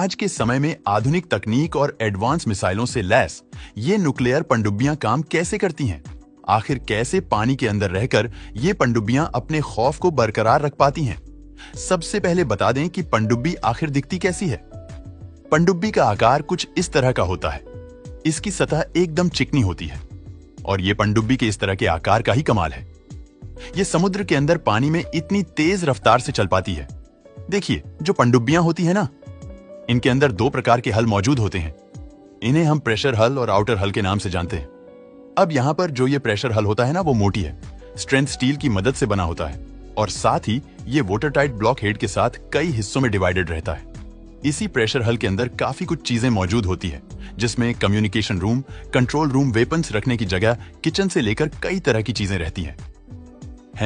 आज के समय में आधुनिक तकनीक और एडवांस मिसाइलों से लैस ये न्यूक्लियर पनडुब्बियां काम कैसे करती हैं? आखिर कैसे पानी के अंदर रहकर ये पनडुब्बियां अपने खौफ को बरकरार रख पाती हैं? सबसे पहले बता दें कि पनडुब्बी आखिर दिखती कैसी है। पनडुब्बी का आकार कुछ इस तरह का होता है। इसकी सतह एकदम चिकनी होती है और ये पनडुब्बी के इस तरह के आकार का ही कमाल है। ये समुद्र के अंदर पानी में इतनी तेज रफ्तार से चल पाती है। देखिए, जो पनडुब्बियां होती है ना, इनके अंदर दो प्रकार के हल मौजूद होते हैं। इन्हें हम प्रेशर हल और आउटर हल के नाम से जानते हैं। अब यहाँ पर जो ये प्रेशर हल होता है ना, वो मोटी है, स्ट्रेंथ स्टील की मदद से बना होता है और साथ ही ये वाटर टाइट ब्लॉक हेड के साथ कई हिस्सों में डिवाइडेड रहता है। इसी प्रेशर हल के अंदर काफी कुछ चीजें मौजूद होती है, जिसमें communication room, control room, weapons रखने की जगह, किचन से लेकर कई तरह की चीजें रहती हैं।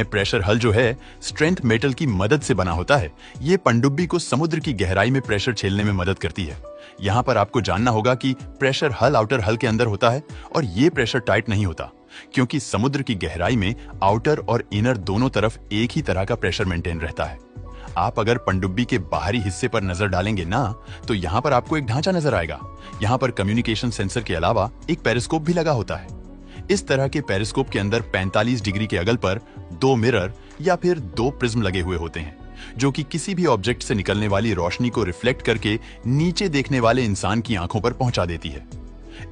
प्रेशर हल जो है स्ट्रेंथ मेटल की मदद से बना होता है। ये पनडुब्बी को समुद्र की गहराई में प्रेशर झेलने में मदद करती है। यहाँ पर आपको जानना होगा कि प्रेशर हल आउटर हल के अंदर होता है और ये प्रेशर टाइट नहीं होता, क्योंकि समुद्र की गहराई में आउटर और इनर दोनों तरफ एक ही तरह का प्रेशर मेंटेन रहता है। आप अगर पनडुब्बी के बाहरी हिस्से पर नजर डालेंगे ना, तो यहाँ पर आपको एक ढांचा नजर आएगा। यहाँ पर कम्युनिकेशन सेंसर के अलावा एक पेरिस्कोप भी लगा होता है। इस तरह के पेरिस्कोप के अंदर 45 डिग्री के अगल पर 2 मिरर या फिर 2 प्रिज्म लगे हुए होते हैं, जो कि किसी भी ऑब्जेक्ट से निकलने वाली रोशनी को रिफ्लेक्ट करके नीचे देखने वाले इंसान की आंखों पर पहुंचा देती है।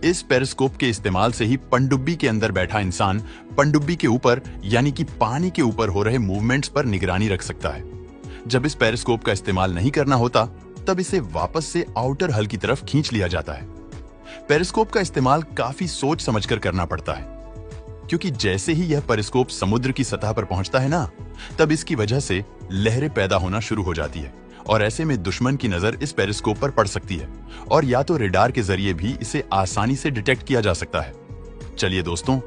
इस पेरिस्कोप के इस्तेमाल से ही पनडुब्बी के अंदर बैठा इंसान पनडुब्बी के ऊपर यानी कि पानी के ऊपर हो रहे मूवमेंट्स पर निगरानी रख सकता है। जब इस पेरिस्कोप का इस्तेमाल नहीं करना होता, तब इसे वापस से आउटर हल की तरफ खींच लिया जाता है। पेरिस्कोप का इस्तेमाल काफी सोच समझकर करना पड़ता है, क्योंकि जैसे ही यह पेरिस्कोप समुद्र की सतह पर पहुंचता है ना, तब इसकी वजह से लहरें पैदा होना शुरू हो जाती है और ऐसे में दुश्मन की नजर इस पेरिस्कोप पर पड़ सकती है और या तो रेडार के जरिए भी इसे आसानी से डिटेक्ट किया जा सकता है। चलिए दोस्तों,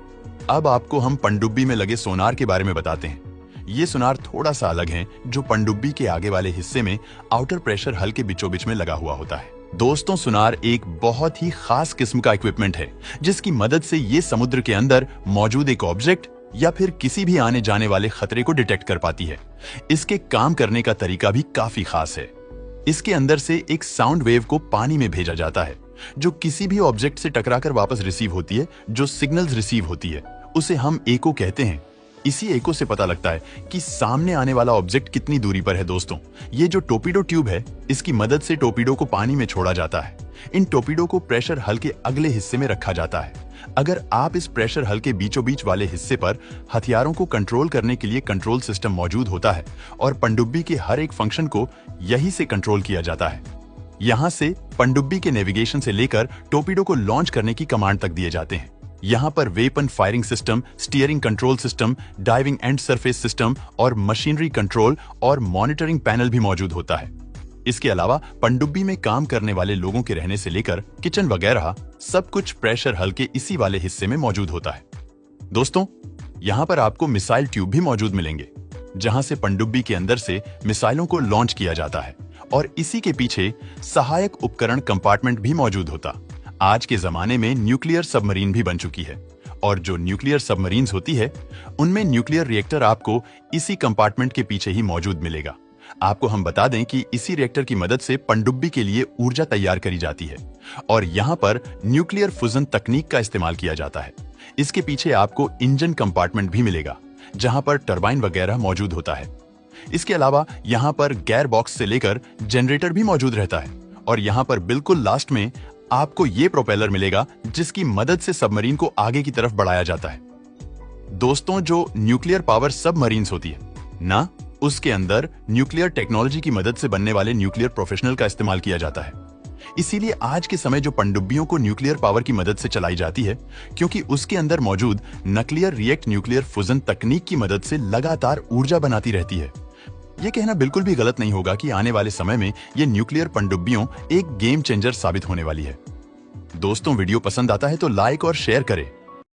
अब आपको हम पनडुब्बी में लगे सोनार के बारे में बताते हैं। ये सोनार थोड़ा सा अलग है, जो पनडुब्बी के आगे वाले हिस्से में आउटर प्रेशर हल के बीचों बीच में लगा हुआ होता है। दोस्तों, सोनार एक बहुत ही खास किस्म का इक्विपमेंट है, जिसकी मदद से ये समुद्र के अंदर मौजूद एक ऑब्जेक्ट या फिर किसी भी आने जाने वाले खतरे को डिटेक्ट कर पाती है। इसके काम करने का तरीका भी काफी खास है। इसके अंदर से एक साउंड वेव को पानी में भेजा जाता है, जो किसी भी ऑब्जेक्ट से टकराकर वापस रिसीव होती है। जो सिग्नल्स रिसीव होती है उसे हम एको कहते हैं। इसी एको से पता लगता है कि सामने आने वाला ऑब्जेक्ट कितनी दूरी पर है। दोस्तों, ये जो टोर्पीडो ट्यूब है, इसकी मदद से टोर्पीडो को पानी में छोड़ा जाता है। इन टोर्पीडो को प्रेशर हल के अगले हिस्से में रखा जाता है। अगर आप इस प्रेशर हल के बीचों बीच वाले हिस्से पर हथियारों को कंट्रोल करने के लिए कंट्रोल सिस्टम मौजूद होता है और पनडुब्बी के हर एक फंक्शन को यहीं से कंट्रोल किया जाता है। यहाँ से पनडुब्बी के नेविगेशन से लेकर टोर्पीडो को लॉन्च करने की कमांड तक दिए जाते हैं। यहाँ पर weapon firing system, steering control system, diving and surface system और मशीनरी कंट्रोल और मॉनिटरिंग पैनल भी मौजूद होता है। इसके अलावा पनडुब्बी में काम करने वाले लोगों के रहने से लेकर किचन वगैरह सब कुछ प्रेशर हल के इसी वाले हिस्से में मौजूद होता है। दोस्तों, यहाँ पर आपको मिसाइल ट्यूब भी मौजूद मिलेंगे, जहाँ से पनडुब्बी के अंदर से मिसाइलों को लॉन्च किया जाता है और इसी के पीछे सहायक उपकरण कंपार्टमेंट भी मौजूद होता। आज के जमाने में न्यूक्लियर सबमरीन भी बन चुकी है और जो न्यूक्लियर सबमरीन्स होती है, उनमें न्यूक्लियर रिएक्टर आपको इसी कंपार्टमेंट के पीछे ही मौजूद मिलेगा। आपको हम बता दें कि इसी रिएक्टर की मदद से पनडुब्बी के लिए ऊर्जा तैयार करी जाती है और यहाँ पर न्यूक्लियर फ्यूजन तकनीक का इस्तेमाल किया जाता है। इसके पीछे आपको इंजन कंपार्टमेंट भी मिलेगा, जहाँ पर टरबाइन वगैरह मौजूद होता है। इसके अलावा यहाँ पर गेयर बॉक्स से लेकर जनरेटर भी मौजूद रहता है और यहाँ पर बिल्कुल लास्ट में आपको ये प्रोपेलर मिलेगा, जिसकी मदद से सबमरीन को आगे की तरफ बढ़ाया जाता है। दोस्तों, जो न्यूक्लियर पावर सबमरीन्स होती है ना, उसके अंदर न्यूक्लियर टेक्नोलॉजी की मदद से बनने वाले न्यूक्लियर प्रोफेशनल का इस्तेमाल किया जाता है। इसीलिए आज के समय जो पनडुब्बियों को न्यूक्लियर पावर की मदद से चलाई जाती है, क्योंकि उसके अंदर मौजूद नक्लियर रिएक्ट न्यूक्लियर फ्यूजन तकनीक की मदद से लगातार ऊर्जा बनाती रहती है। यह कहना बिल्कुल भी गलत नहीं होगा कि आने वाले समय में ये न्यूक्लियर पनडुब्बियों एक गेम चेंजर साबित होने वाली है। दोस्तों, वीडियो पसंद आता है तो लाइक और शेयर करें।